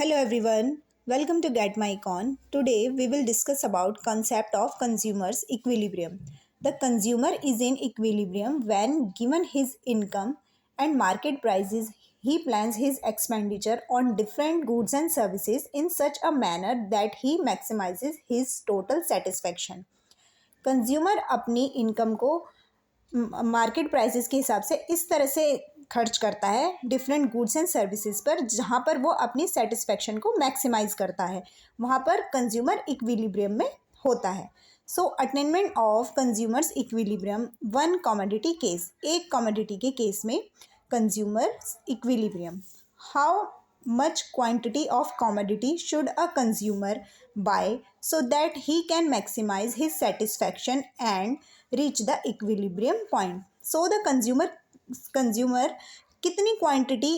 Hello everyone, welcome to Get My Econ. Today we will discuss about concept of consumer's equilibrium. The consumer is in equilibrium when given his income and market prices he plans his expenditure on different goods and services in such a manner that he maximizes his total satisfaction. Consumer अपनी income को market prices के हिसाब से इस तरह से खर्च करता है डिफरेंट गुड्स एंड सर्विसेज पर जहाँ पर वो अपनी सेटिस्फेक्शन को मैक्सिमाइज करता है, वहाँ पर कंज्यूमर इक्विलिब्रियम में होता है. So attainment of consumers equilibrium one commodity case, एक कमोडिटी के केस में consumer equilibrium. How much quantity of commodity should a consumer buy so that he can maximize his satisfaction and reach the equilibrium point. So the consumer कितनी quantity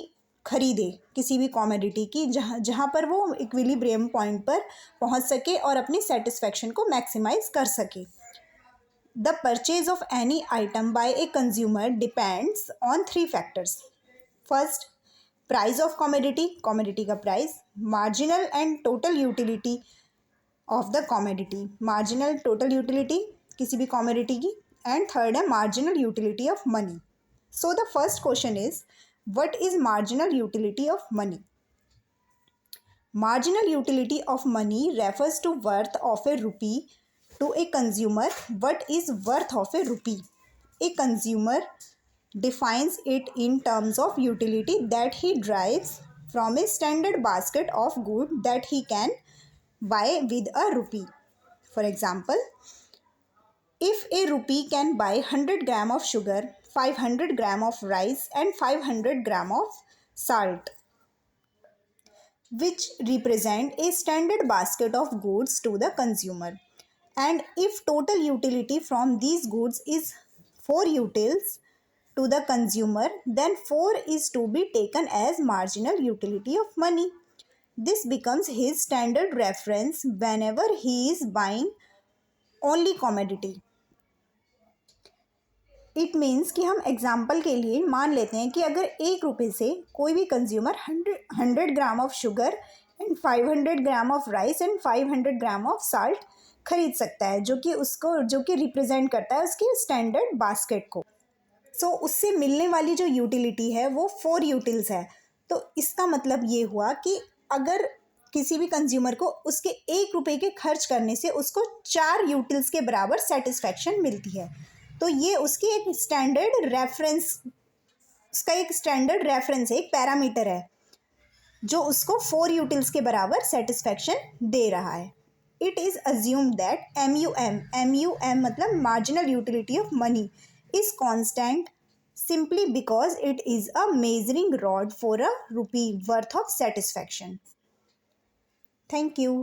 खरीदे किसी भी commodity की जहाँ पर वो इक्विलिब्रियम पॉइंट पर पहुँच सके और अपनी सेटिस्फैक्शन को मैक्सिमाइज कर सके. The purchase of any item by a consumer depends on three factors. First, price of commodity, commodity का price. Marginal and total utility of the commodity, marginal total utility किसी भी कॉमोडिटी की. And third है marginal utility of money. So the first question is what is marginal utility of money. Marginal utility of money refers to worth of a rupee to a consumer. What is worth of a rupee? A consumer defines it in terms of utility that he derives from a standard basket of goods that he can buy with a rupee. For example, if a rupee can buy 100 gram of sugar, 500 gram of rice and 500 gram of salt, which represent a standard basket of goods to the consumer, and if total utility from these goods is 4 utils to the consumer, then 4 is to be taken as marginal utility of money. This becomes his standard reference whenever he is buying only commodity. It means कि हम example के लिए मान लेते हैं कि अगर 1 रुपये से कोई भी consumer 100 gram of sugar and 500 gram of rice and 500 gram of salt खरीद सकता है, जो कि रिप्रेजेंट करता है उसकी स्टैंडर्ड बास्केट को. सो उससे मिलने वाली जो यूटिलिटी है वो 4 यूटिल्स है. तो इसका मतलब ये हुआ कि अगर किसी भी कंज्यूमर को उसके 1 रुपये के खर्च करने से उसको 4 यूटिल्स के बराबर सेटिस्फैक्शन मिलती है, तो ये उसकी एक स्टैंडर्ड रेफरेंस है, एक पैरामीटर है जो उसको 4 यूटिल्स के बराबर सेटिस्फैक्शन दे रहा है. It is assume that MUM मतलब marginal utility of money is constant simply because it is a measuring rod for a rupee worth of satisfaction. Thank you.